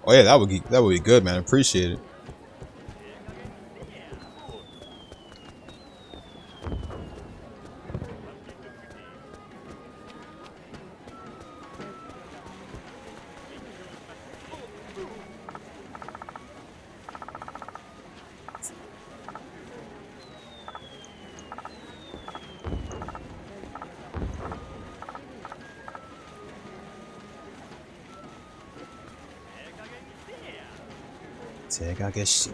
Oh yeah, that would be good, man. I appreciate it. Take I guess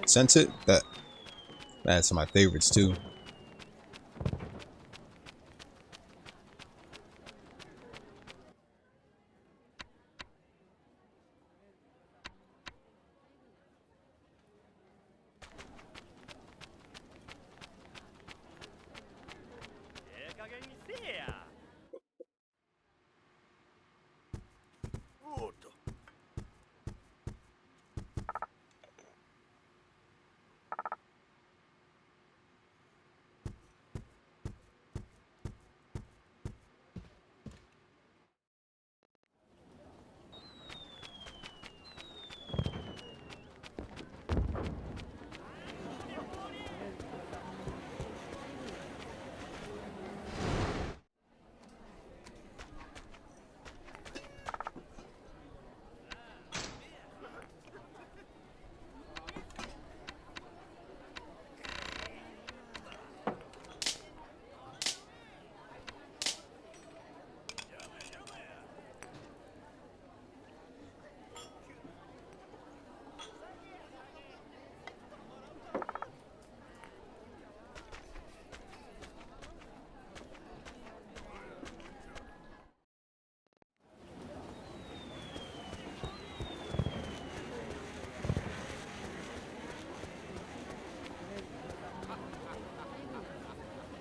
sent it. That's my favorites too.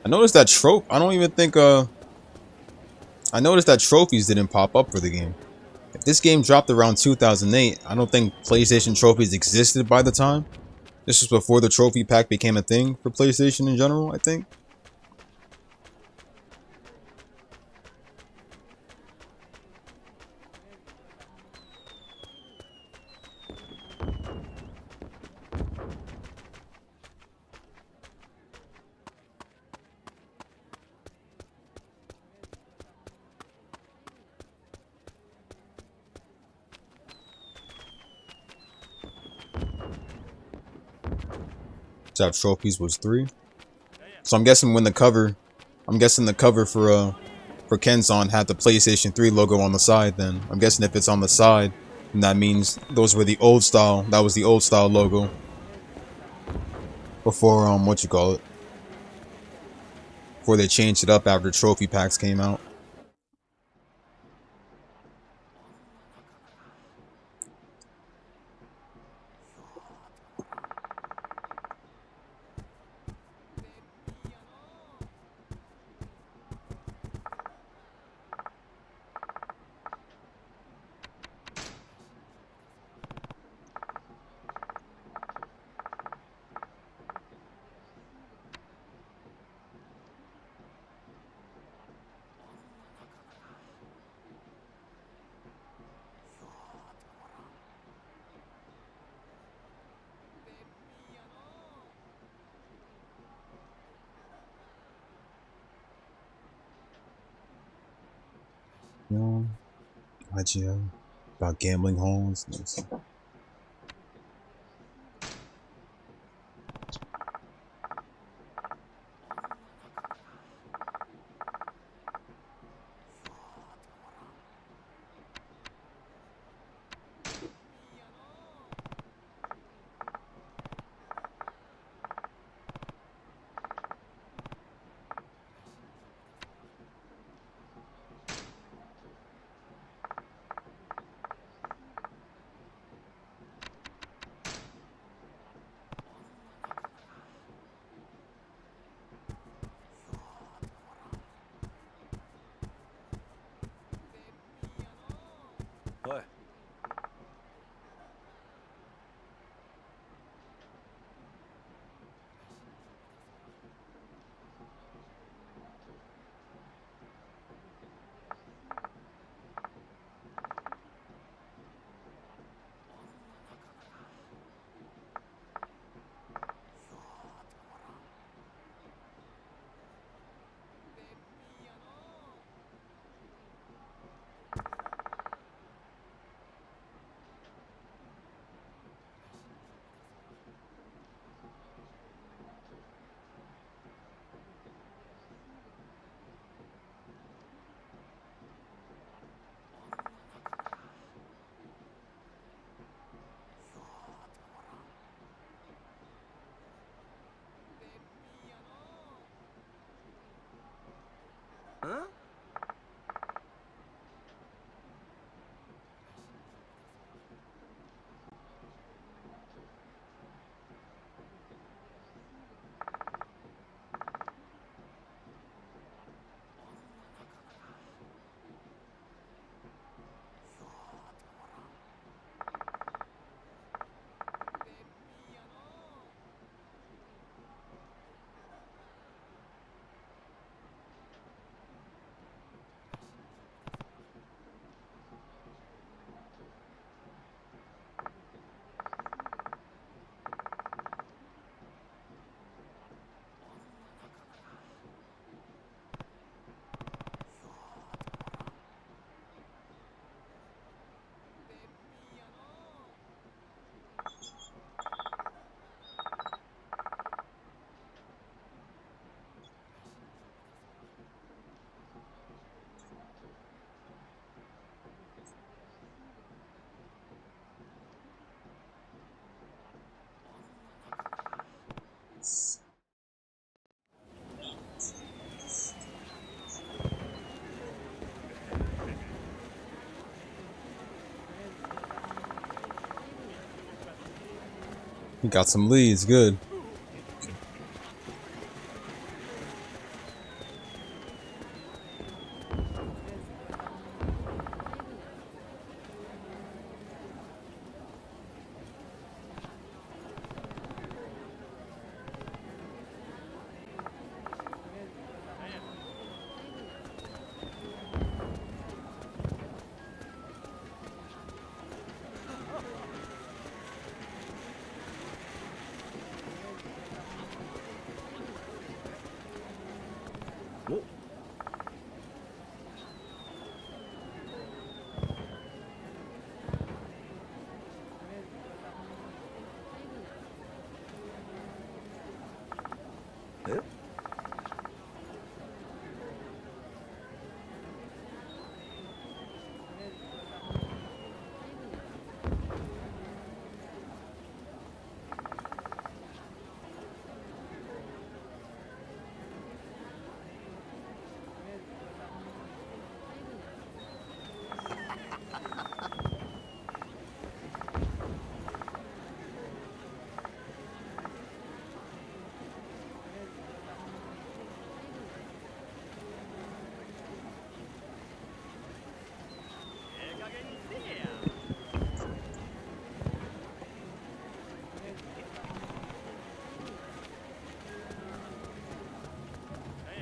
I noticed that trope. I don't even think I noticed that trophies didn't pop up for the game. If this game dropped around 2008, I don't think PlayStation trophies existed by the time. This was before the trophy pack became a thing for PlayStation in general, I think. Top trophies was 3. So I'm guessing the cover for Kenzan had the PlayStation 3 logo on the side. Then I'm guessing if it's on the side, then that means those were the old style. That was the old style logo before what you call it? Before they changed it up after trophy packs came out. Yeah, idea about gambling halls. We got some leads, good.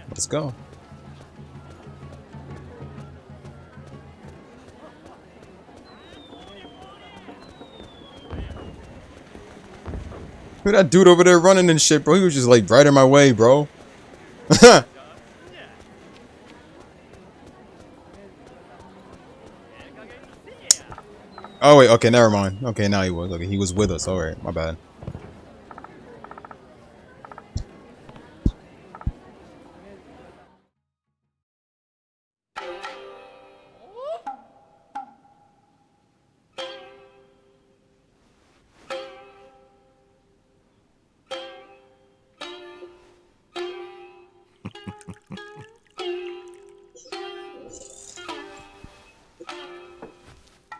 Let's go. Look at that dude over there running and shit, bro. He was just like right in my way, bro. Oh wait, okay, never mind. Okay, now he was. Okay, he was with us. All right, my bad.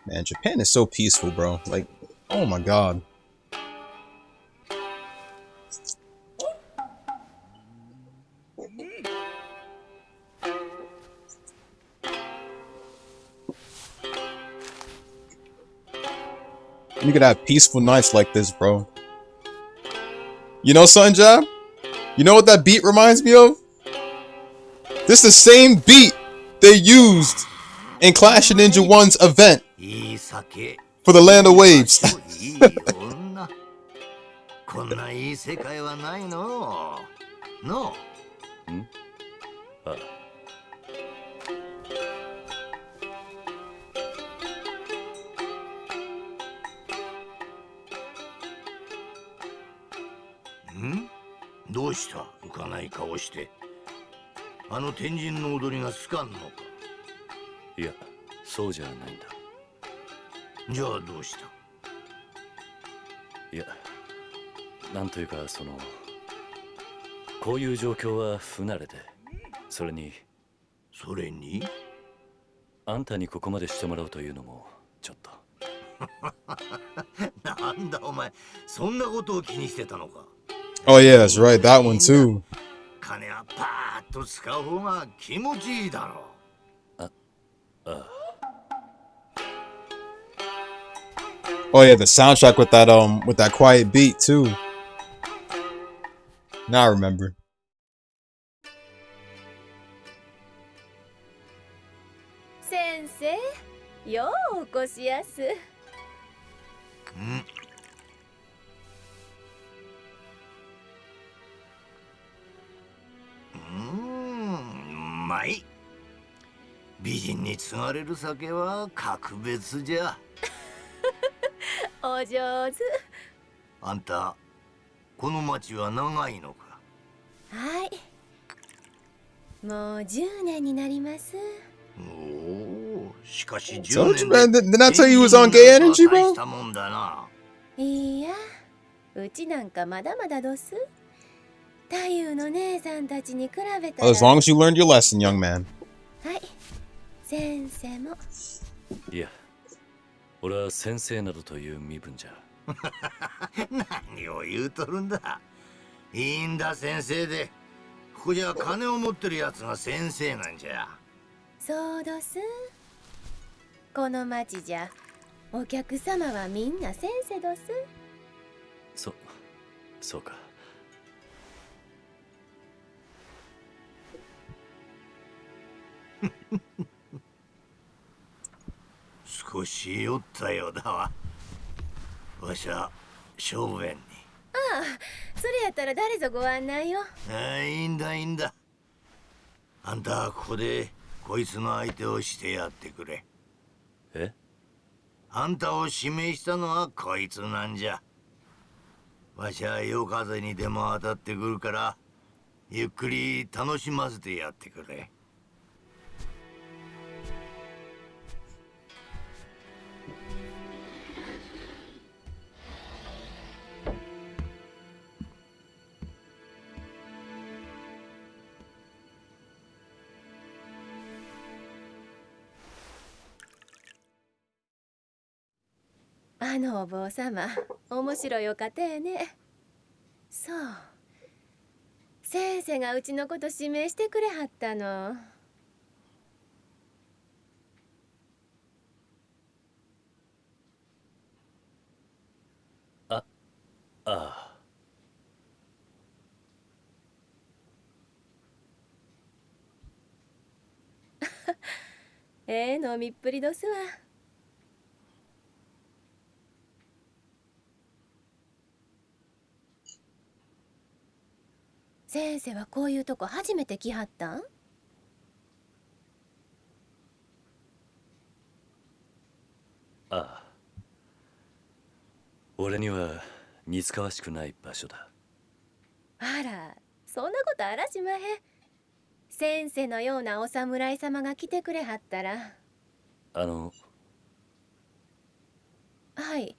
Man, Japan is so peaceful, bro. Like, oh my god. You could have peaceful nights like this, bro. You know, Sunjab? You know what that beat reminds me of? This is the same beat they used in Clash of Ninja 1's event for the Land of Waves. Oh yeah, that's right, that one too. Oh yeah, the soundtrack with that quiet beat too. Now I remember. Sensei, yo okoshiyasu. Mai. 美人に継がれる酒は格別じゃ。お上手。あんた、この町は長いのか？はい。もう10年になります。おお、しかし10 10 man, 年 didn't I tell you he was on gay energy, bro? いや、うちなんかまだまだどす。太夫の姉さんたちに比べたら。As long as you learned your lesson, young man. はい。先生も。いや、俺は先生などという身分じゃ。何を言うとるんだ。いいんだ先生で。ここじゃ金を持ってるやつが先生なんじゃ。そうどす。この町じゃお客様はみんな先生どす。そうか。少し酔ったようだわ。わしゃ勝負園に。ああ、それやったら誰ぞご案内を。いいんだいいんだ。あんたここでこいつの相手をしてやってくれ。え？あんたを指名したのはこいつなんじゃ。わしゃ夜風にでも当たってくるからゆっくり楽しませてやってくれ。あのお坊様、面白いお方やね。そう。先生がうちのこと指名してくれはったの。ああ。飲みっぷりどすわ。先生はこういうとこ初めて来はったん？ああ。俺には似つかわしくない場所だ。あら、そんなことあらしまへん。先生のようなお侍様が来てくれはったら。はい。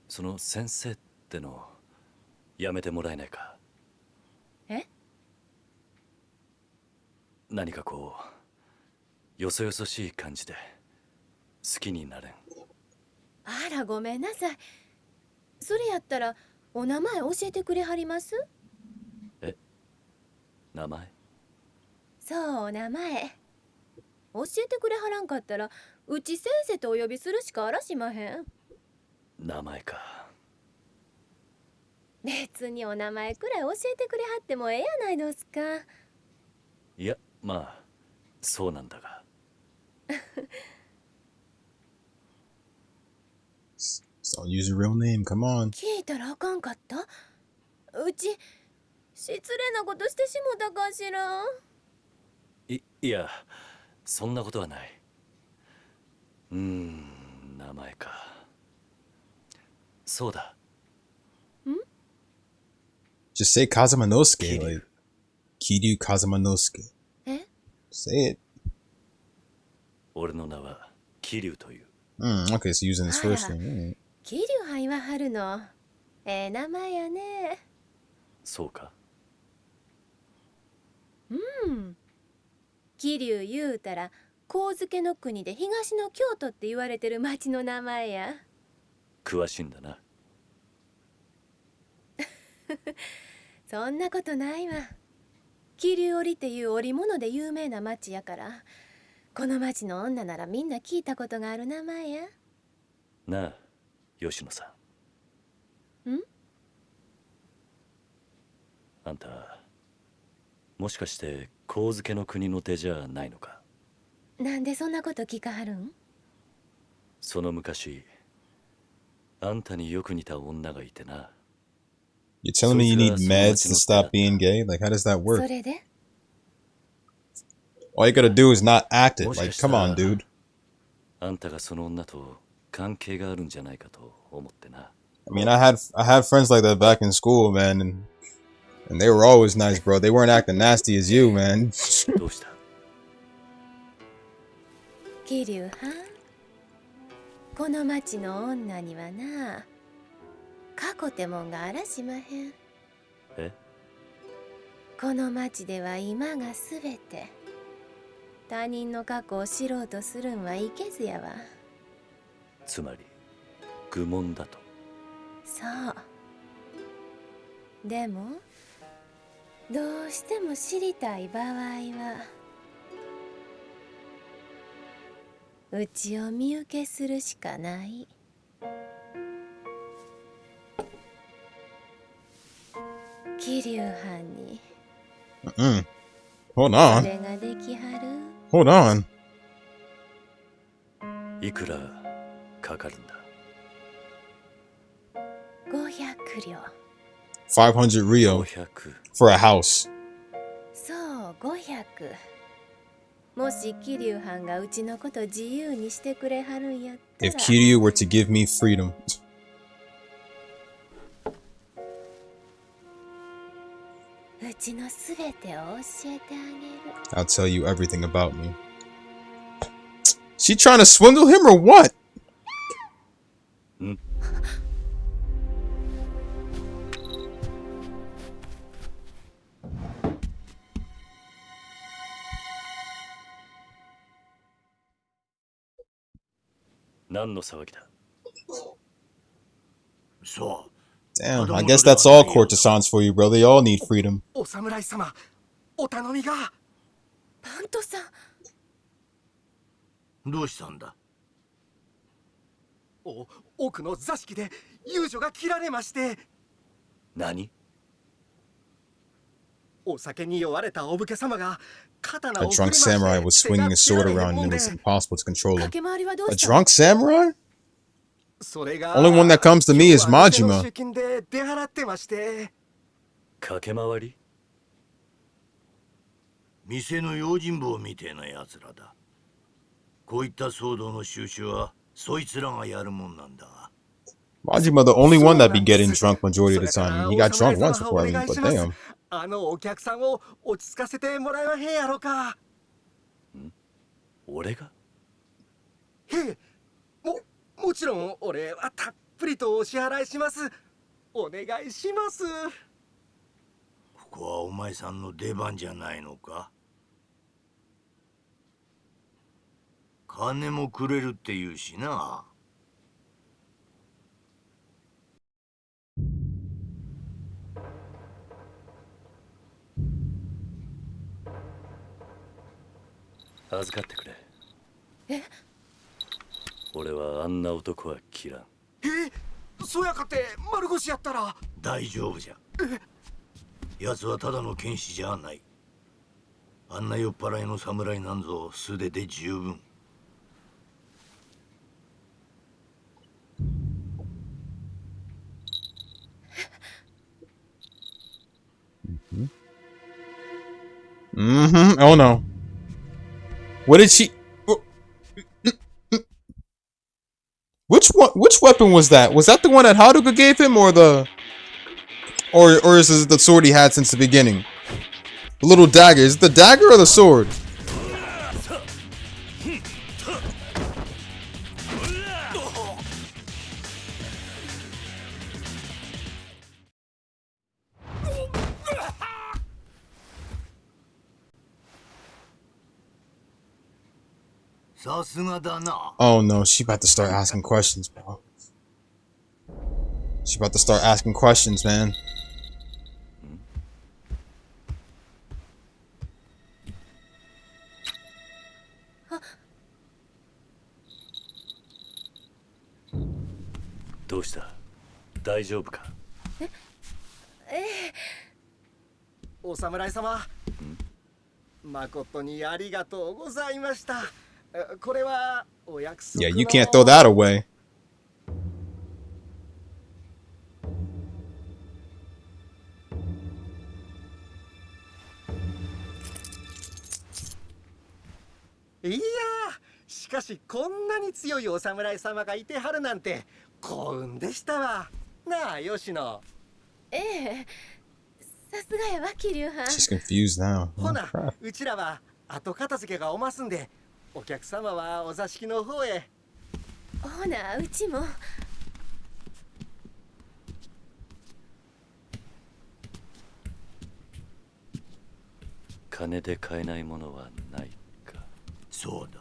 その先生ってのやめてもらえないか。え？何かこうよそよそしい感じで好きになれん。あら、ごめんなさい。それやったらお名前教えてくれはります？え？名前？そう、お名前教えてくれはらんかったらうち先生とお呼びするしかあらしまへん。名前か。別にお名前くらい教えてくれはってもええやないですか。いや、まあそうなんだが。So use your real name. Come on. 聞いたらあかんかった？うち失礼なことしてしもたかしら。いや、そんなことはない。名前か。そうだ。Just say Kazumanosuke. Kiryu. Like Kiryu Kazumanosuke. え？ Say it. 俺の名は桐生という。Okay, so using his first Ah. name. 桐生は言わはるの。名前やね。そうか。桐生言うたら神漬の国で東の京都って言われてる町の名前や。詳しいんだな。そんなことないわ。桐生織っていう織物で有名な町やから、この町の女ならみんな聞いたことがある名前や。なあ、吉野さん。ん？あんた、もしかして神漬の国の出じゃないのか。なんでそんなこと聞かはるん？その昔、あんたによく似た女がいてな。You're telling me you need meds to stop being gay? Like, how does that そ work? れで All you gotta do is not act it. もし Like, かした come ら on, dude. あんたがその女と関係があるんじゃないかと思ってな。I mean, I had friends like that back in school, man, and they were always nice, bro. They weren't acting nasty as you, man. どうした？桐生はん、この町の女にはな、過去てもんがあらしまへん。え？この町では今がすべて。他人の過去を知ろうとするんはいけずやわ。つまり愚問だと。そうでもどうしても知りたい場合はうちを見受けするしかない。桐生藩に Mm. Hold そ on. れができはる。 Hold on. いくらかかるんだ。500両。500 Rio 500。 for a house. そう500。もし桐生藩がうちのこと自由にしてくれはるんやったら If Kiryu were to give me freedom, うちのすべてを教えてあげる。 I'll tell you everything about me. She trying to swindle him or what? 何の騒ぎだ。そう。 Damn, I guess that's all courtesans for you, bro. They all need freedom. お侍様、お頼みが。パントさん。どうしたんだ。奥の座敷で遊女が切られまして。何。お酒に酔われたお武家様が刀 A を振り drunk 回して samurai was 手が swinging a 切ら sword れへん around も and ん it で was impossible to control か him. け回りはどう A した？ drunk samurai? それが Only one that comes to me is 今日は店の Majima. 集金で出払ってまして。駆け回り。店の用心棒みてえなやつらだ。こういった騒動の収拾はそいつらがやるもんなんだが。 Majima, the only one that be getting drunk majority of the time. He got drunk once before I leave, but damn. あのお客さんを落ち着かせてもらえまへんやろか。俺が。へえ、もちろん俺はたっぷりとお支払いします。お願いします。ここはお前さんの出番じゃないのか。金もくれるって言うしな。預かってくれ。え？俺はあんな男は嫌ん。そやかって丸腰やったら。大丈夫じゃ。奴はただの剣士じゃない。あんな酔っ払いの侍なんぞ素手で十分。Mm-hmm. Oh no. What did she? Which weapon was that? Was that the one that Haruka gave him, or or is it the sword he had since the beginning? The little dagger. Is it the dagger or the sword? Oh no, she about to start asking questions, bro. She about to start asking questions, man. What is it? お侍様、誠にありがとうございました。これはお約束の。 Yeah, you can't throw that away. いやー、しかしこんなに強いお侍様がいてはるなんて幸運でしたわ。なあ、吉野。ええ、さすがやわ桐生藩。 She's confused now. ほ Oh, な、 crap. うちらは後片付けがおますんで、お客様はお座敷の方へ。ほな、うちも。金で買えないものはないか。そうだ。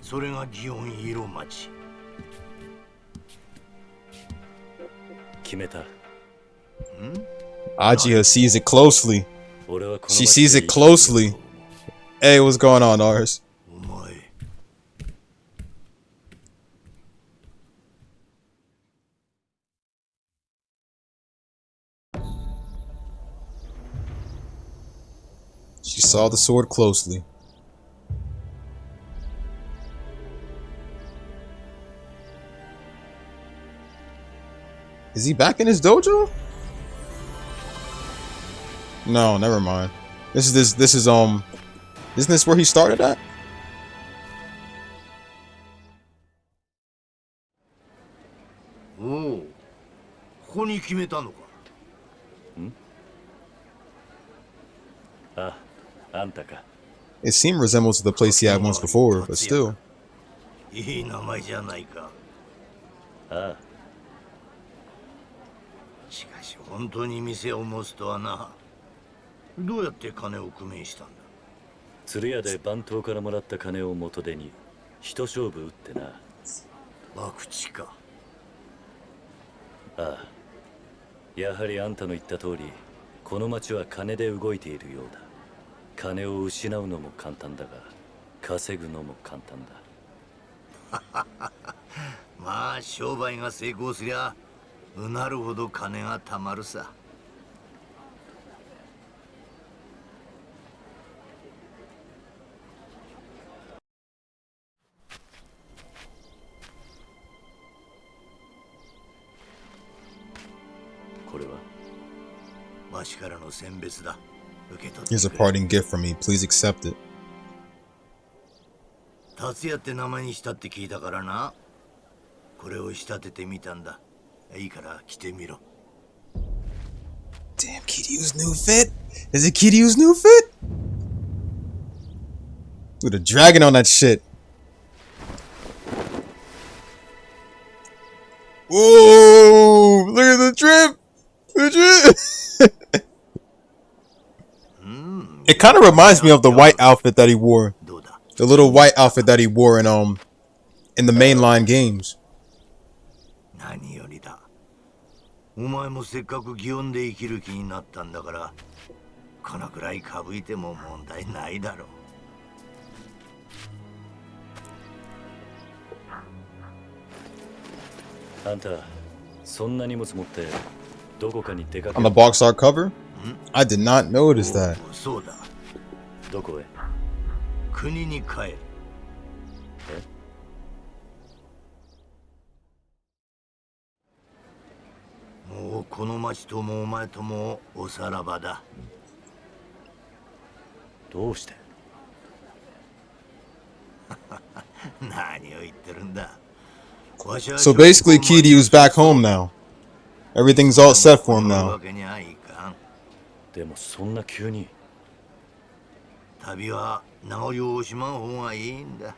それが祇園色町。決めた。 Ajiha sees it closely. 俺はこの She 町 sees で it closely. Hey, what's going on, Ars? お前 She saw the sword closely. Is he back in his dojo? No, never mind. This is isn't this where he started at? おおここに決めたのか。あ、あんたか。 It seemed resembled to the place he had once before, but still. いい名前じゃないか。ああ、しかし本当に店を持つとはな。どうやって金を工面したんだ。鶴屋で番頭からもらった金を元手に一勝負打ってな。博打か。ああ、やはりあんたの言った通り、この町は金で動いているようだ。金を失うのも簡単だが、稼ぐのも簡単だ。まあ商売が成功すりゃうなるほど金がたまるさ。これはわしからの選別だ。受け取っ Here's て a くれ。 parting gift from me. Please accept it. 達也って名前にしたって聞いたからな。これを仕立ててみたんだ。いいから着てみろ。 Damn, Kiryu's new fit. Is it Kiryu's new fit? With a dragon on that shit. Whoa! Look at the drip. The drip. It kind of reminds me of the white outfit that he wore. どうだ。 The little white outfit that he wore in the mainline games. 何よりだ。お前もせっかく祇園で生きる気になったんだから、このくらいかぶいても問題ないだろう。あんた、そんな荷物持ってどこかに出かけ On the box art cover? I did not notice that. おうそうだ。どこへ？国に帰る。もうこの町ともお前ともおさらばだ。どうして？何を言ってるんだ。 So basically, Kiryu's back home now. Everything's all set for him now. でもそんな急に。旅は名残を惜しまん方がいいんだ。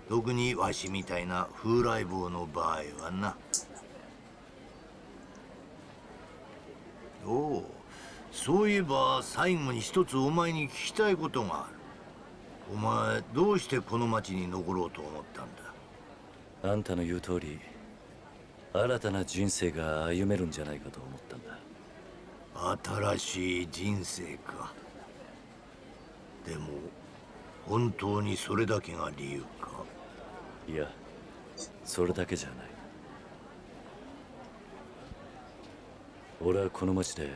特にわしみたいな風来坊の場合はな。おお、そういえば最後に一つお前に聞きたいことがある。お前どうしてこの町に残ろうと思ったんだ。あんたの言う通り、新たな人生が歩めるんじゃないかと思ったんだ。新しい人生か。でも本当にそれだけが理由か。いや、それだけじゃない。俺はこの町で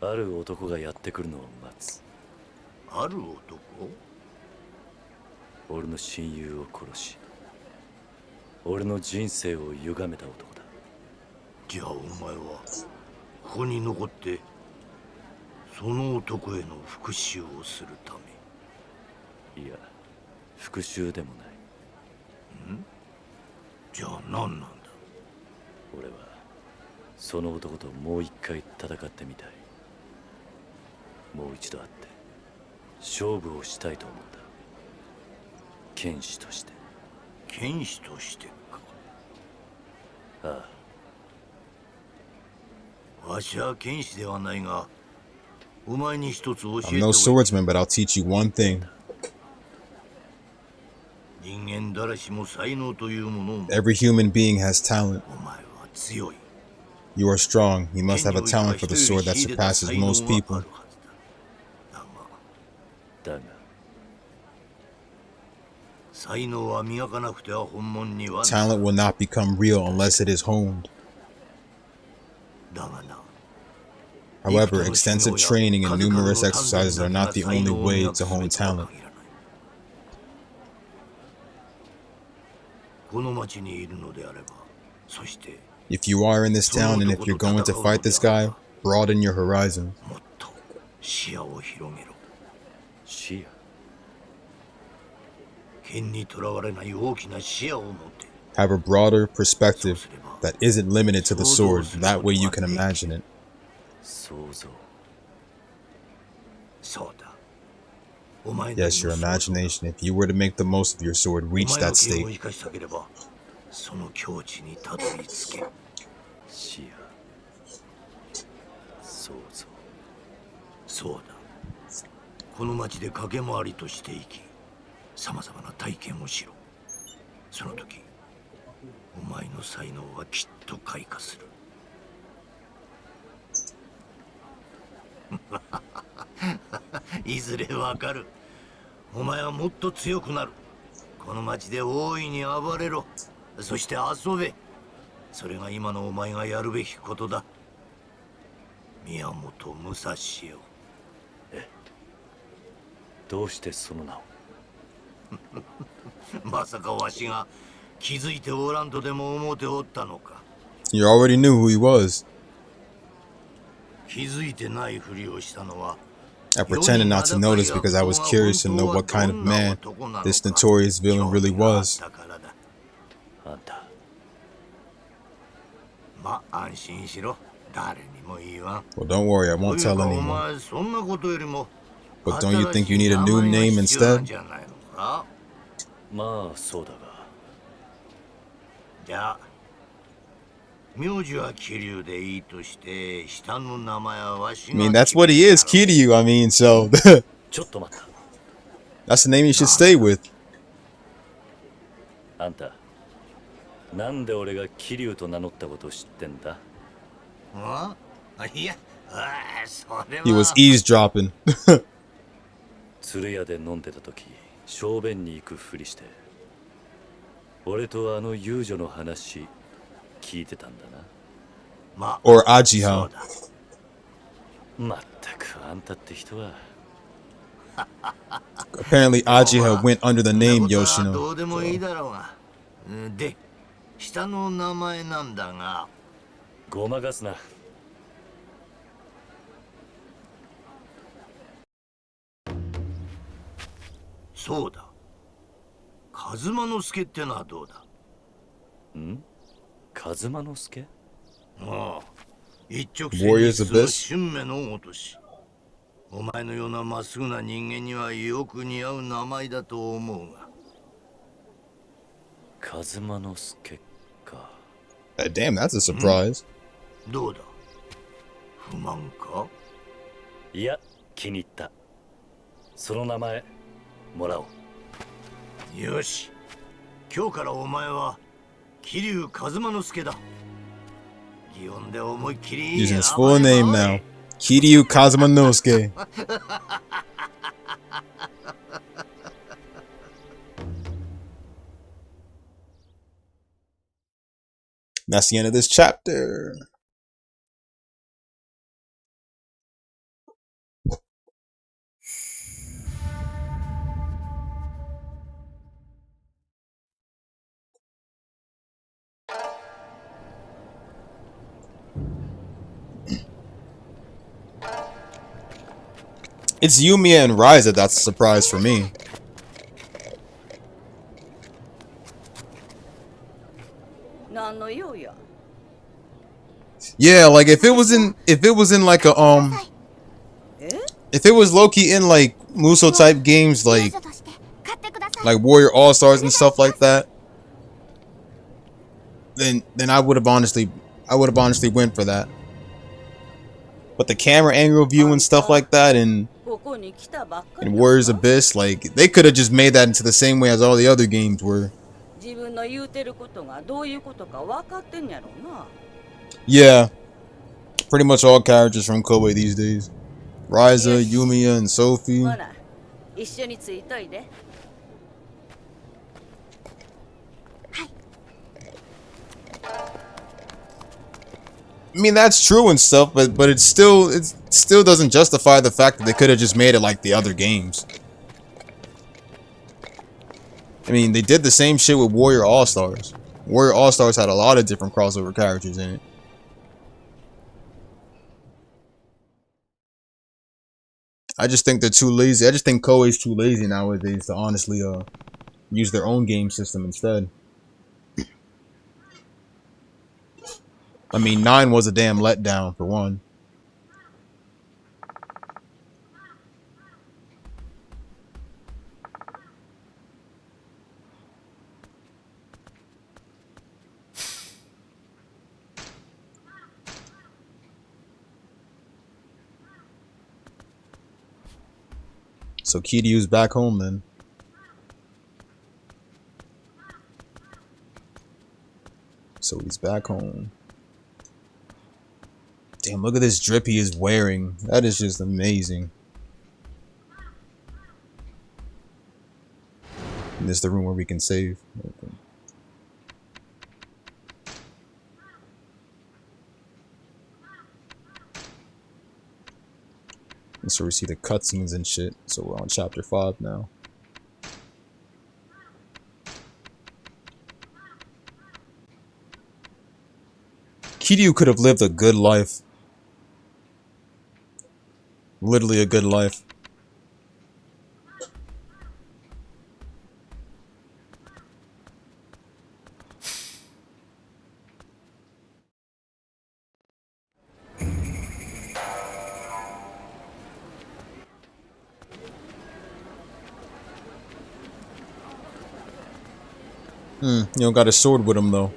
ある男がやってくるのを待つ。ある男？俺の親友を殺し、俺の人生を歪めた男だ。じゃあお前はここに残ってその男への復讐をするため。いや、復讐でもない。じゃあ何なんだ。俺はその男ともう一回戦ってみたい。もう一度会って勝負をしたいと思った。剣士として。剣士としてか。ああ。わしは剣士ではないが、お前に一つ教えて I'm no swordsman, but I'll teach you one thing. 人間誰しも才能というものを。 Every human being has talent. お前は強い。You are strong. You must 剣 have に a おいては talent for 人 the よ sword り that 秀でた surpasses 才能 most はあ people. るはずだ。だがだが才能は磨かなくては本物にはな Talent will not become real unless it is honed. だがな However, extensive training and numerous exercises are not the only way to hone talent. この町にいるのであれば、そして If you are in this town and if you're going to fight this guy, broaden your horizons. もっと視野を広げろ。視野剣にとらわれない大きな視野を持って Have a broader perspective that isn't limited to the sword. That way you can imagine it. 想像 そうだ。お前なりの Yes, your 想像 imagination. If you were to make the most of your sword, お reach 前の that 剣を state. 生かしたければ、その境地にたどり着け。視野想像そうだ。この町で駆け回りとして生き、さまざまな体験をしろ。その時、お前の才能はきっと開花する。いずれわかる。お前はもっと強くなる。この町で大いに暴れろ。そして遊べ。それが今のお前がやるべきことだ。宮本武蔵よ。どうしてその名をまさかわしが気づいておらんとでも思うておったのか。 You already knew who he was. 気づいてないふりをしたのは I pretended not to notice because I was curious to know what kind of man this notorious villain really was. あんたまあ安心しろ。誰にも言わん。 Well, don't worry, I won't という tell かお anyone. 前そんなことよりも But don't you think you need a 新 new しい名前が name 必要なん instead? じゃないのか。まあそうだがじゃあ名字は桐生でいいとして下の名前はわし I が mean, that's what he is, 決め Kiryu. I mean, so ちょっと待った that's the name you should stay with. あんたなんで俺が桐生と名乗ったことを知ってんだた。あいや、それは He was eavesdropping. 鶴屋で飲んでた時小便に行くふりして俺とあの遊女の話聞いてたんだなま Or そ Ajiha. うだ。まったくあんたって人は Apparently, Ajiha went under the そん name なことはど Yoshino. うでもいいだろうが。で、下の名前なんだが、ごまかすなそうだ。風間之助ってのはどうだ。ん風間之助ああ、一直線に Warriors 進 Abyss? む俊明の落とし。お前のようなまっすぐな人間にはよく似合う名前だと思うが。風間之助か Damn, that's a surprise. どうだ。不満か。いや気に入ったその名前もらおうよし。今日からお前は桐生風間之助だ。擬音で思いっきり Using his full name now. Kiryu Kazuma Nosuke. That's the end of this chapter. It's Yumiya and Ryza that's a surprise for me. Yeah, like if it was in like a if it was low-key in like Muso type games like Warrior All-Stars and stuff like that, then I would have honestly went for that. But the camera angle view and stuff like that and Warriors Abyss, like they could have just made that into the same way as all the other games were. Yeah. Pretty much all characters from Koei these days. Ryza, Yumiya, and Sophie. ほら一緒についといで I mean, that's true and stuff, but it still doesn't justify the fact that they could have just made it like the other games. I mean, they did the same shit with Warrior All-Stars. Warrior All-Stars had a lot of different crossover characters in it. I just think they're too lazy. I just think Koei's too lazy nowadays to honestly use their own game system instead. I mean, 9 was a damn letdown for one. So Kiryu's back home then. So he's back home. Damn, look at this drip he is wearing. That is just amazing. And this is the room where we can save. Okay. And so we see the cutscenes and shit. So we're on chapter 5 now. Kiryu could have lived a good life. Literally a good life. You don't got a sword with him though.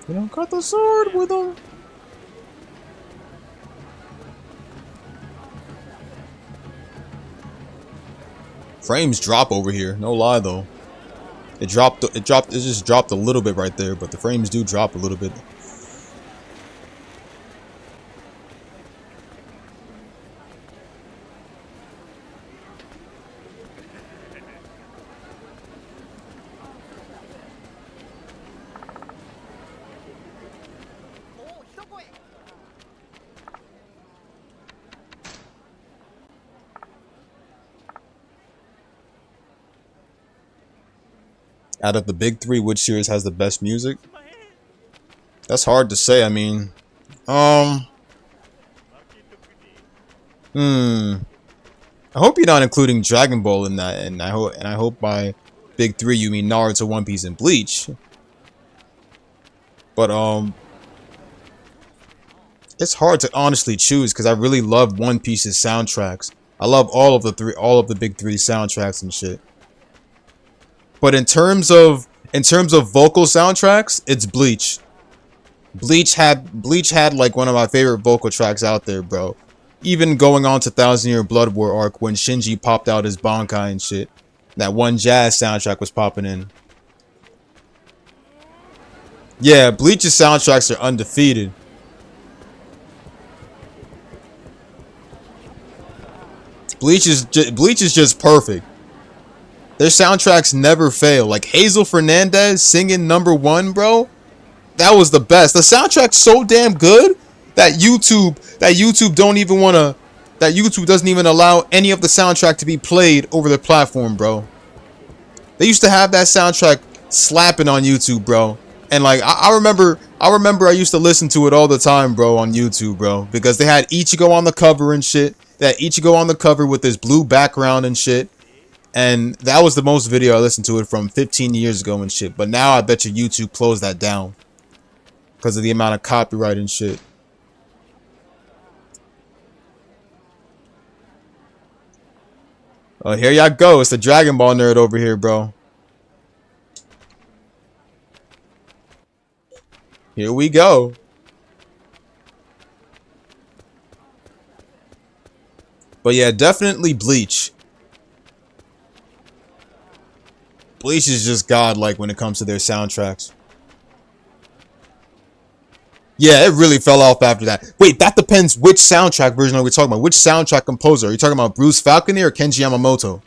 You don't got the sword with him. Frames drop over here, no lie though. It just dropped a little bit right there, but the frames do drop a little bit. Out of the big three, which series has the best music? That's hard to say. I mean, I hope you're not including Dragon Ball in that, and I hope by big three you mean Naruto, One Piece, and Bleach. But it's hard to honestly choose because I really love One Piece's soundtracks. I love all of the big three soundtracks and shit. But in terms of vocal soundtracks, it's Bleach. Bleach had like one of my favorite vocal tracks out there, bro. Even going on to Thousand Year Blood War arc when Shinji popped out his Bankai and shit. That one jazz soundtrack was popping in. Yeah, Bleach's soundtracks are undefeated. Bleach is just perfect. Their soundtracks never fail. Like Hazel Fernandez singing #1, bro. That was the best. The soundtrack's so damn good that YouTube doesn't even allow any of the soundtrack to be played over the platform, bro. They used to have that soundtrack slapping on YouTube, bro. And like I remember I used to listen to it all the time, bro, on YouTube, bro, because they had Ichigo on the cover and shit. That Ichigo on the cover with this blue background and shit. And that was the most video I listened to it from 15 years ago and shit. But now I bet you YouTube closed that down because of the amount of copyright and shit. Oh, here y'all go. It's the Dragon Ball nerd over here, bro. Here we go. But yeah, definitely Bleach. Bleach is just godlike when it comes to their soundtracks. Yeah, it really fell off after that. Wait, that depends which soundtrack version are we talking about. Which soundtrack composer? Are you talking about Bruce Falconer or Kenji Yamamoto?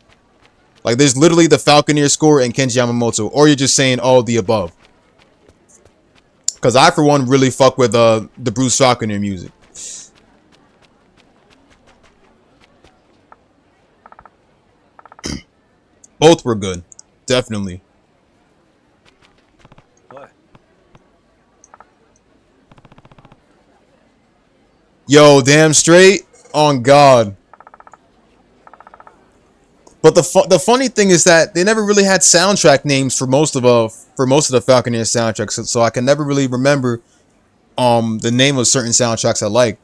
Like, there's literally the Falconer score and Kenji Yamamoto. Or you're just saying all the above. Because I, for one, really fuck with the Bruce Falconer music. Both were good. Definitely. Yo, damn straight. On God. But the funny thing is that they never really had soundtrack names for most of the Falconer soundtracks, so I can never really remember the name of certain soundtracks I like.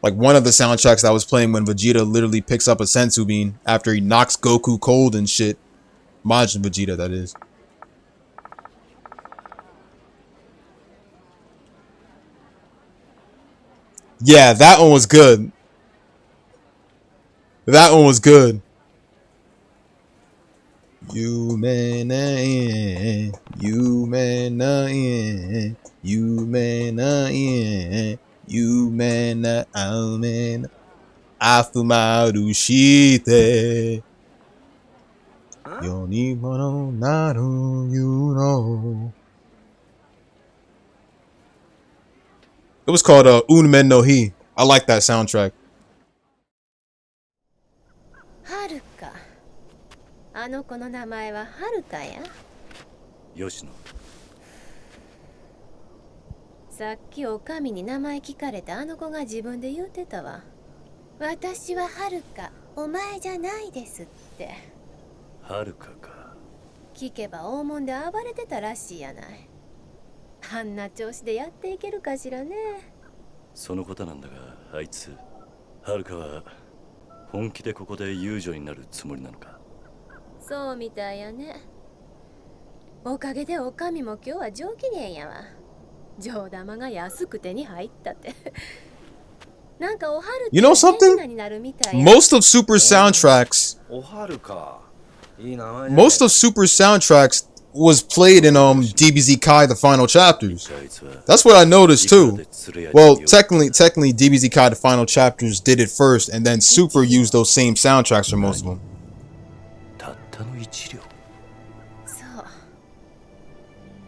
Like one of the soundtracks that I was playing when Vegeta literally picks up a senzu bean after he knocks Goku cold and shit. Majin Vegeta, that is. Yeah, that one was good. That one was good. You man, you man, you man, you man, amen. Afumaru shite. Yonimono naru, you know. It was called Unmen no Hi. I like that soundtrack. はるか。あの子の名前ははるかや。吉野。さっきおかみに名前聞かれたあの子が自分で言うてたわ。私ははるか、お前じゃないですって。はるかか。聞けば大門で暴れてたらしいやない。あんな調子でやっていけるかしらね。そのことなんだが、あいつ、はるかは本気でここで遊女になるつもりなのか。そうみたいやね。おかげでおかみも今日は上機嫌やわ。上玉が安く手に入ったって。なんかおはる You know something? になるみたいや。Most of Super soundtracks. おはるか。いい名前。Most of Super soundtracks was played in DBZ Kai the final chapters. That's what I noticed too. Well, technically DBZ Kai the final chapters did it first, and then Super used those same soundtracks for most of them. たったの1両。そう。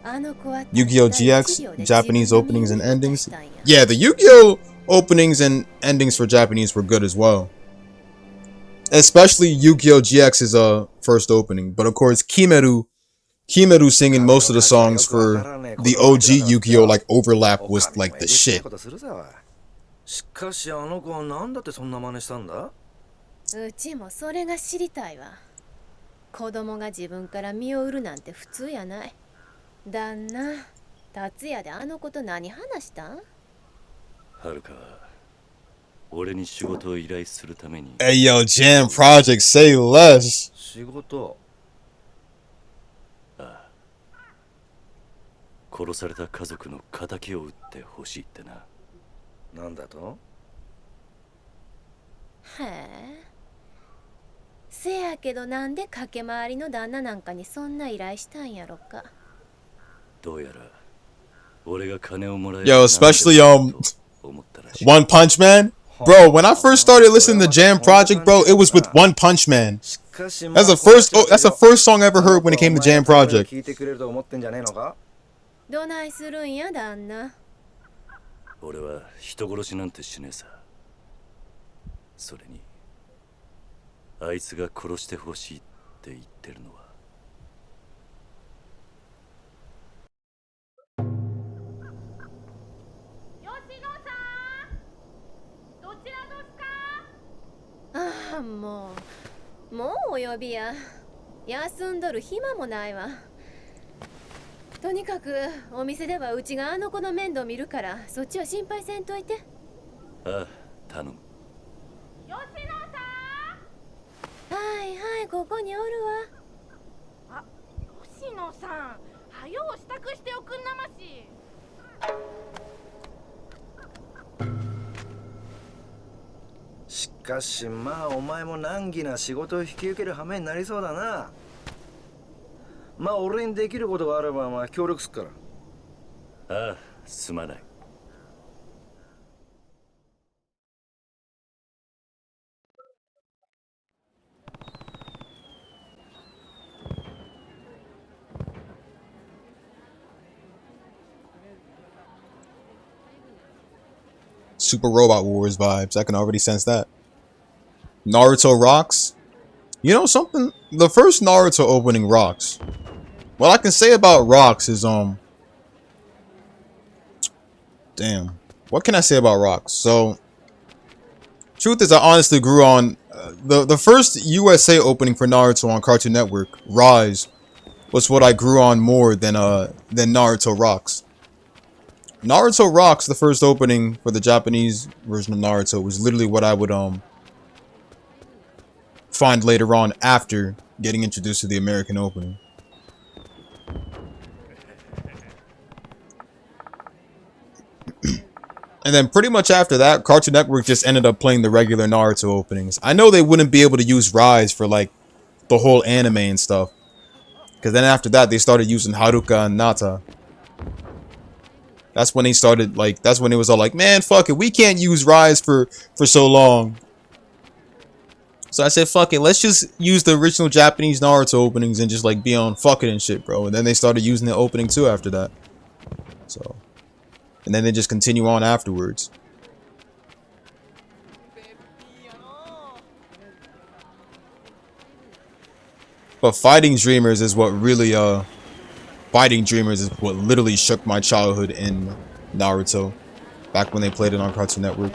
あの子は Yu-Gi-Oh! GX, Japanese openings and endings. Yeah, the Yu-Gi-Oh! Openings and endings for Japanese were good as well. Especially Yu-Gi-Oh! GX's first opening. But of course, Kimeru singing most of the songs for the OG Yu-Gi-Oh! Like overlap was like the shit. しかしあの子はなんだってそんな真似したんだ？うちもそれが知りたいわ。子供が自分から身を売るなんて普通やない。旦那、達也であの子と何話したん？はるかは俺に仕事を依頼するために。Hey yo, Jam Project, say less. 仕事。ああ。殺された家族の仇を討ってほしいってな。なんだと？へえ。せやけどなんで駆け回りの旦那なんかにそんな依頼したんやろか。どうやら俺が金をもらえる。Yo, especially One Punch Man. Bro, when I first started listening to Jam Project, bro, it was with One Punch Man. That's the first song I ever heard when it came to Jam Project. どないするんや旦那。俺は人殺しなんてしねえさ。それにあいつが殺してほしいって言ってるのは。ああ、もうお呼びや。休んどる暇もないわ。とにかくお店ではうちがあの子の面倒見るから、そっちは心配せんといて。ああ、頼む。吉野さはいはい、ここにおるん。あ、吉野さん、はよう支度しておくんなまし。しかしまあお前も難儀な仕事を引き受ける羽目になりそうだな。まあ俺にできることがあればまあ協力すっから。ああ、すまない。Super Robot Wars vibes. I can already sense that. Naruto rocks. You know something? The first Naruto opening rocks. What I can say about rocks is damn. What can I say about rocks? So, truth is, I honestly grew on the first USA opening for Naruto on Cartoon Network, Rise, was what I grew on more than Naruto rocks. Naruto Rocks, the first opening for the Japanese version of Naruto, was literally what I would find later on after getting introduced to the American opening. And then pretty much after that, Cartoon Network just ended up playing the regular Naruto openings. I know they wouldn't be able to use Rise for like the whole anime and stuff, because then after that they started using Haruka and Nata. That's when he started, like, that's when it was all like, man, fuck it, we can't use Rise for so long. So I said, fuck it, let's just use the original Japanese Naruto openings and just, like, be on fuck it and shit, bro. And then they started using the opening too after that. So, and then they just continue on afterwards. But Fighting Dreamers is what really, Fighting Dreamers is what literally shook my childhood in Naruto. Back when they played it on Cartoon Network.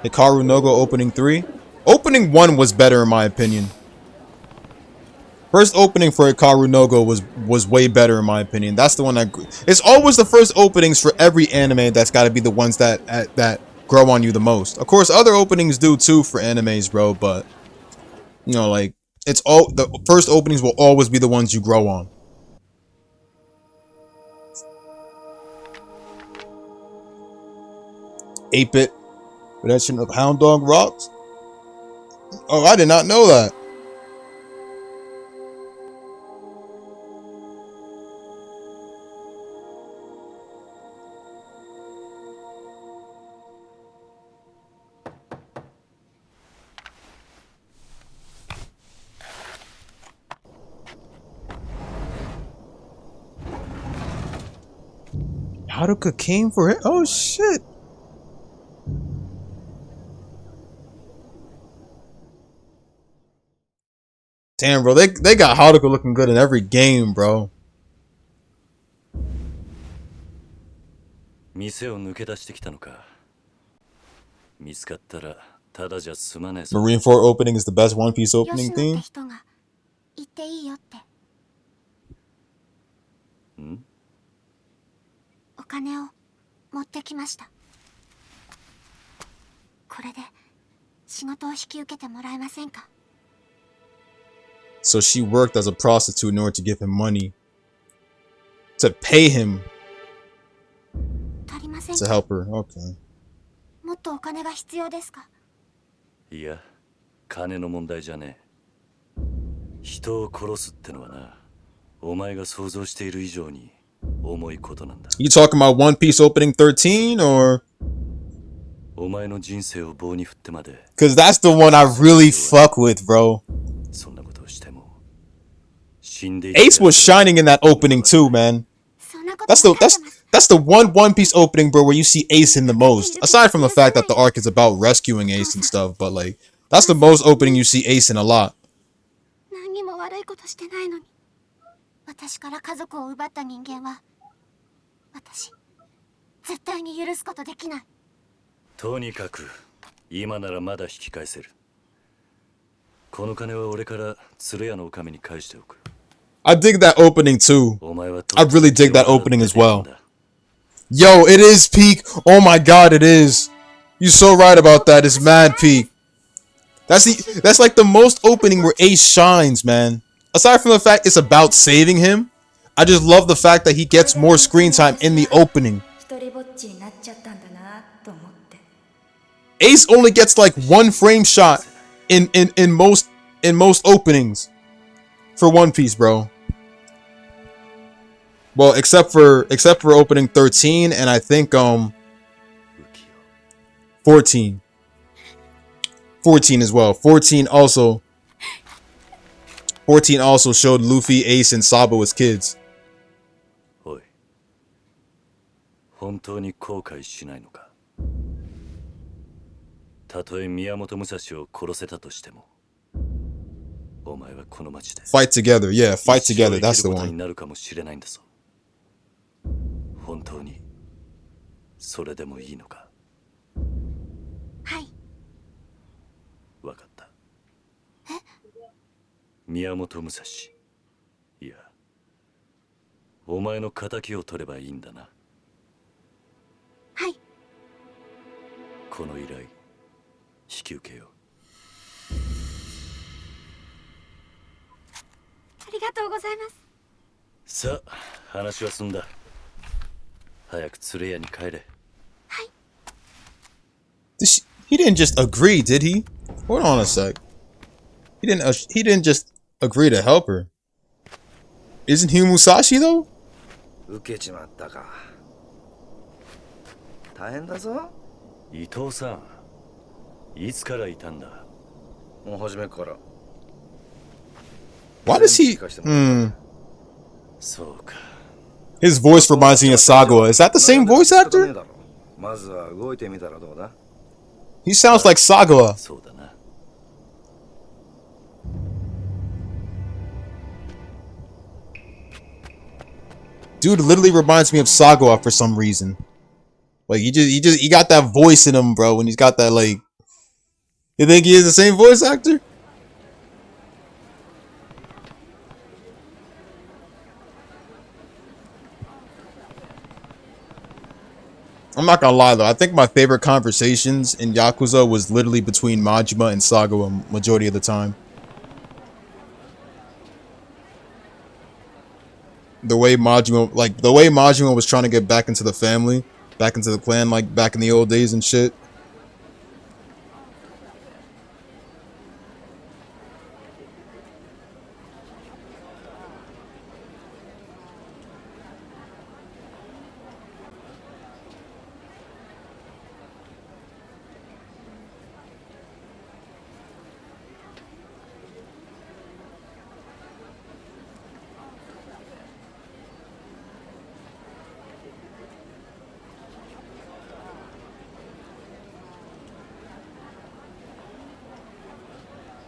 Hikaru no Go Opening 3. Opening 1 was better in my opinion. First opening for Hikaru no Go was way better in my opinion. That's the one it's always the first openings for every anime that's got to be the ones that grow on you the most. Of course, other openings do too for animes, bro, but you know, like, it's all the first openings will always be the ones you grow on. 8-bit production of Hound Dog Rocks. Oh, I did not know that. Haruka came for it? Oh shit. Damn, bro, they got Haruka looking good in every game, bro. 店を抜け出してきたのか。見つかったらただじゃ済まねえぞ。 Marineford opening is the best One Piece opening theme. 言っていいよって。ん？お金を持ってきました。これで仕事を引き受けてもらえませんか? So she worked as a prostitute in order to give him money to pay him to help her. Okay. もっとお金が必要ですか? いや、金の問題じゃねえ。人を殺すってのはな、お前が想像している以上に重いことなんだ。 You talking about One Piece opening 13 or? お前の人生を棒に振ってまで。 Cause that's the one I really fuck with, bro. そんなことをしても死んでい Ace was shining in that opening too, man. That's the One Piece opening, bro, where you see Ace in the most. Aside from the fact that the arc is about rescuing Ace and stuff, but like that's the most opening you see Ace in a lot. 何にも悪いことしてないのに。私から家族を奪った人間は私絶対に許すことできない。とにかく今ならまだ引き返せる。この金は俺から鶴屋の女将に返しておく。 I dig that opening too. I really dig that opening as well. Yo, it is peak. Oh my god, it is. You're so right about that. It's mad peak. That's like the most opening where Ace shines, man. Aside from the fact it's about saving him, I just love the fact that he gets more screen time in the opening. Ace only gets like one frame shot in most openings for One Piece, bro. Well, except for opening 13 and I think 14. 14 as well. 14 also showed Luffy, Ace, and Sabo as kids. おい、本当に後悔しないのか。たとえ宮本武蔵を殺せたとしても、お前はこの町で Fight together, yeah, fight 一生 together. 生き That's る the ことに one. なるかもしれないんだぞ。本当にそれでもいいのか。はい。わかった。宮本武蔵、いや、お前の仇を取ればいいんだな。はい。この依頼、引き受けよう。ありがとうございます。さあ、話は済んだ。早く連れ屋に帰れ。はい。He didn't just agree, did he? Hold on a sec. He didn't just agree to help her. Isn't he Musashi though? 受けちまったか。大変だぞ。伊藤さん、いつからいたんだ。もう初めから。Why does he? そうか。His voice reminds me of Sagawa. Is that the same voice actor? まずは動いてみたらどうだ。 He sounds like Sagawa. そうだな。Dude literally reminds me of Sagawa for some reason. Like he got that voice in him, bro. When he's got that like, you think he is the same voice actor? I'm not gonna lie though. I think my favorite conversations in Yakuza was literally between Majima and Sagawa majority of the time. The way Majima was trying to get back into the family, back into the clan, like back in the old days and shit.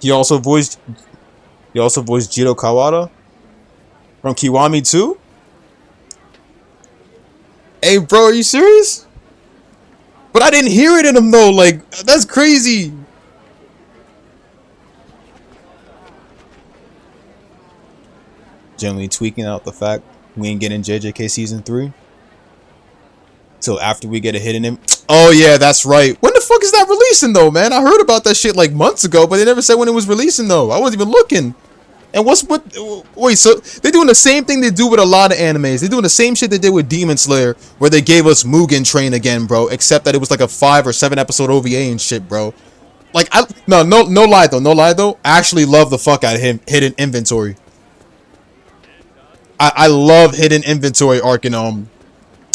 He also voiced Jiro Kawada from Kiwami too? Hey bro, are you serious? But I didn't hear it in him though, like that's crazy. Generally tweaking out the fact we ain't getting JJK season 3 till after we get a hit in him. Oh yeah, that's right. When the fuck is that releasing though, man? I heard about that shit like months ago, but they never said when it was releasing though. I wasn't even looking. And wait, so they're doing the same thing they do with a lot of animes. They're doing the same shit they did with Demon Slayer, where they gave us Mugen Train again, bro, except that it was like a 5 or 7 episode OVA and shit, bro. Like no lie though. I actually love the fuck out of him Hidden Inventory. I love Hidden Inventory arc in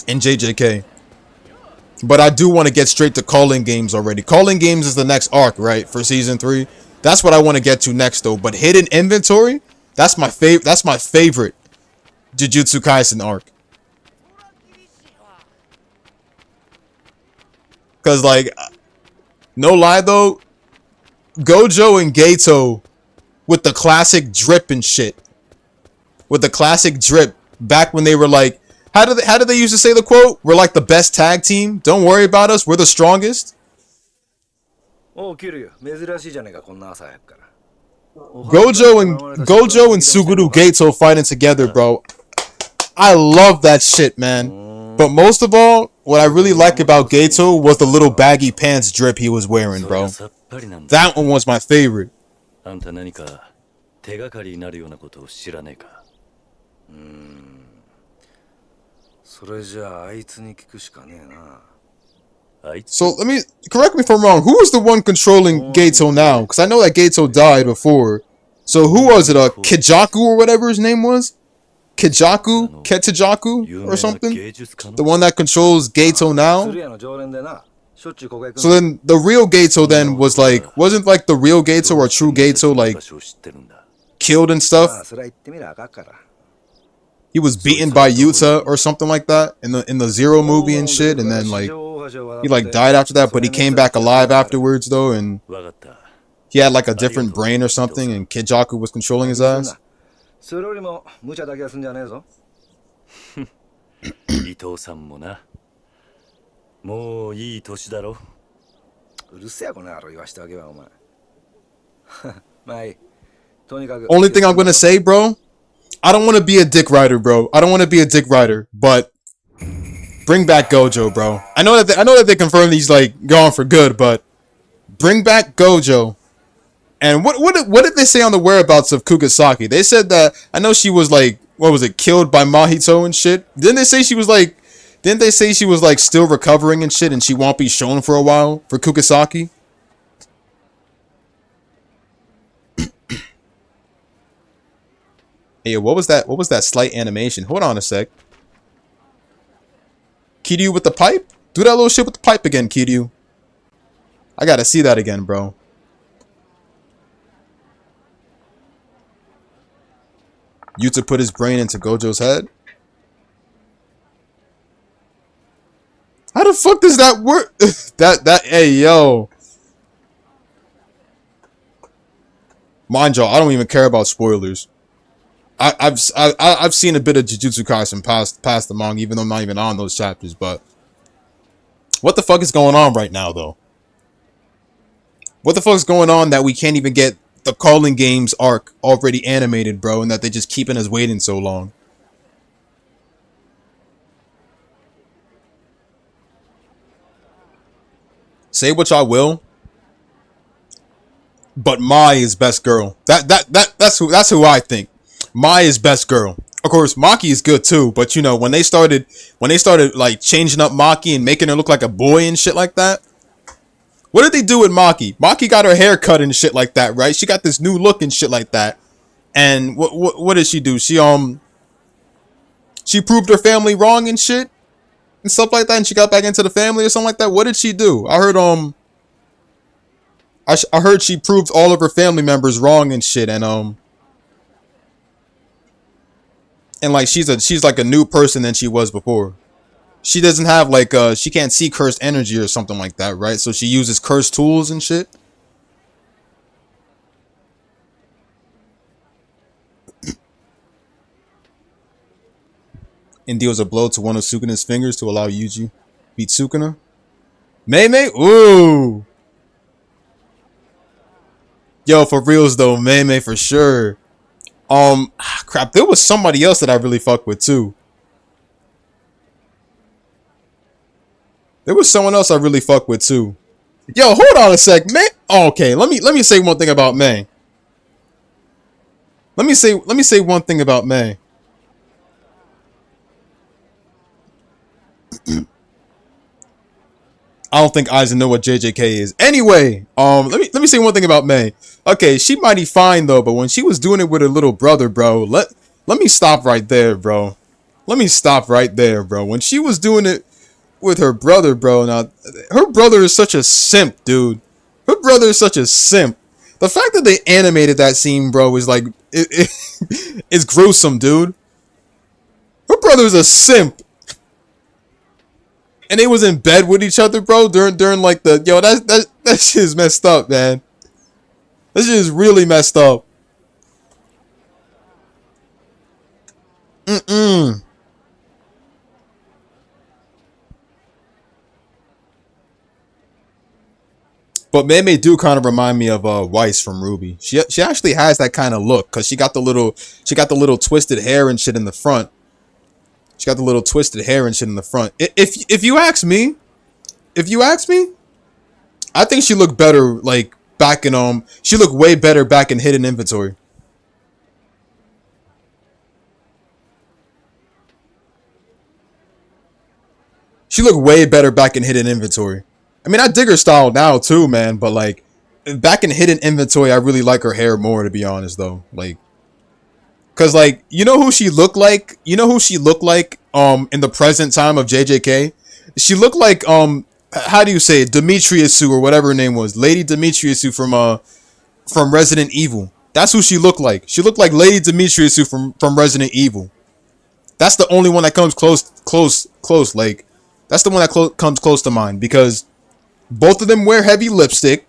JJK. But I do want to get straight to Calling Games already. Calling Games is the next arc, right? For season 3. That's what I want to get to next though. But Hidden Inventory, that's my favorite Jujutsu Kaisen arc. Cause like no lie though, Gojo and Gato with the classic drip and shit. With the classic drip back when they were like, how did they used to say the quote? We're like the best tag team. Don't worry about us. We're the strongest. Gojo and Suguru Gato fighting together, bro. I love that shit, man. But most of all, what I really like about Gato was the little baggy pants drip he was wearing, bro. That one was my favorite. それじゃああいつに聞くしかねえな。So let me correct me if I'm wrong. Who was the one controlling Gato now? Because I know that Gato died before. So who was it? Kijaku or whatever his name was? Ketajaku or something? The one that controls Gato now? 鶴屋の常連でな、しょっちゅうここへ来ん So then the real Gato then was like, wasn't like the real Gato or true Gato like killed and ま stuff? あそれは言ってみりゃあかんから He was beaten by Yuta or something like that in the Zero movie and shit, and then like he like died after that, but he came back alive afterwards though, and he had like a different brain or something, and Kijaku was controlling his ass. それよりも無茶だけはすんじゃねえぞ伊藤さんもなもういい年だろうるせえこの野郎言わしてあげはお前まあいいとにかく Only thing I'm gonna say, bro, I don't want to be a dick rider, bro. I don't want to be a dick rider, but bring back Gojo, bro. I know that they confirmed he's like gone for good, but bring back Gojo. And what did they say on the whereabouts of Kugasaki? They said that I know she was like, what was it, killed by Mahito and shit. Didn't they say she was like still recovering and shit, and she won't be shown for a while for Kugasaki? Hey, what was that? What was that slight animation? Hold on a sec. Kiryu with the pipe? Do that little shit with the pipe again, Kiryu. I gotta see that again, bro. Yuta put his brain into Gojo's head? How the fuck does that work? Hey, yo. Mind y'all, I don't even care about spoilers. I've seen a bit of Jujutsu Kaisen past the manga, even though I'm not even on those chapters, but what the fuck is going on right now, though? What the fuck is going on that we can't even get the Calling Games arc already animated, bro, and that they just keeping us waiting so long? Say what y'all will, but Mai is best girl. That's who I think. Mai is best girl. Of course, Maki is good too, but you know, when they started like changing up Maki and making her look like a boy and shit like that. What did they do with Maki? Maki got her hair cut and shit like that, right? She got this new look and shit like that. And what did she do? She proved her family wrong and shit and stuff like that, and she got back into the family or something like that. What did she do? I heard I heard she proved all of her family members wrong and shit, and like she's like a new person than she was before. She doesn't have like she can't see cursed energy or something like that, right? So she uses cursed tools and shit. And deals a blow to one of Sukuna's fingers to allow Yuji beat Sukuna. Mei, ooh. Yo, for reals though, Mei for sure. Crap, there was somebody else that I really fucked with too. There was someone else I really fucked with too. Yo, hold on a sec, man. Oh, okay, let me say one thing about Mei. Let me say one thing about Mei. I don't think Aizen know what JJK is. Anyway, let me say one thing about Mei. Okay, she mighty fine though, but when she was doing it with her little brother, bro, let me stop right there, bro. Let me stop right there, bro. When she was doing it with her brother, bro, now her brother is such a simp, dude. Her brother is such a simp. The fact that they animated that scene, bro, is like it's gruesome, dude. Her brother's a simp. And they was in bed with each other, bro, during like the that shit is messed up, man. That shit is really messed up. But Mei do kind of remind me of Weiss from Ruby. She actually has that kind of look, cause she got the little twisted hair and shit in the front. She got the little twisted hair and shit in the front. If you ask me, I think she looked better like back in she looked way better back in Hidden Inventory. She looked way better back in Hidden Inventory. I mean, I dig her style now too, man. But like back in hidden inventory, I really like her hair more, to be honest, though. Like, cause like you know who she looked like? You know who she looked like? In the present time of JJK, she looked like how do you say it? Demetriousu or whatever her name was, Lady Demetriousu from Resident Evil. That's who she looked like. She looked like Lady Demetriousu from Resident Evil. That's the only one that comes close. Like, that's the one that comes close to mine because both of them wear heavy lipstick.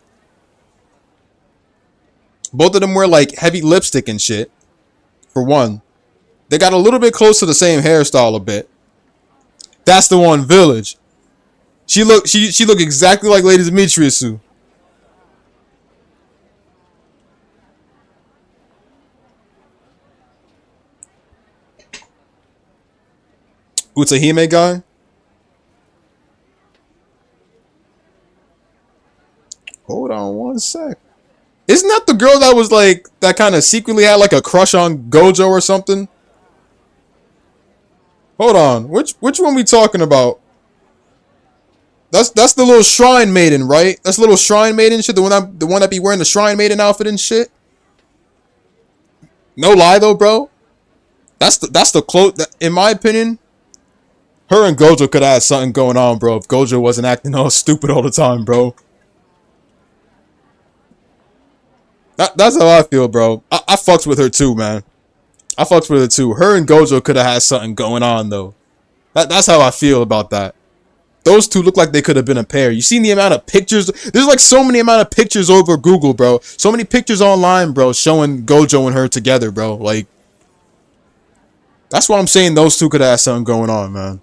Both of them wear like heavy lipstick and shit. For one, they got a little bit close to the same hairstyle a bit. That's the one, Village. She looked exactly like Lady Demetriousu. Utahime guy. Hold on one sec. Isn't that the girl that was like that kind of secretly had like a crush on Gojo or something? Hold on, which one we talking about? That's the little shrine maiden, right? That's the little shrine maiden shit. The one that be wearing the shrine maiden outfit and shit. No lie though, bro. That's the close. In my opinion, her and Gojo could have had something going on, bro. If Gojo wasn't acting all stupid all the time, bro. That's how I feel, bro. I fucks with her too, man. I fucks with her too. Her and Gojo could have had something going on though. That's how I feel about that. Those two look like they could have been a pair. You seen the amount of pictures? There's like so many amount of pictures over Google, bro. So many pictures online, bro, showing Gojo and her together, bro. Like, that's why I'm saying those two could have something going on, man.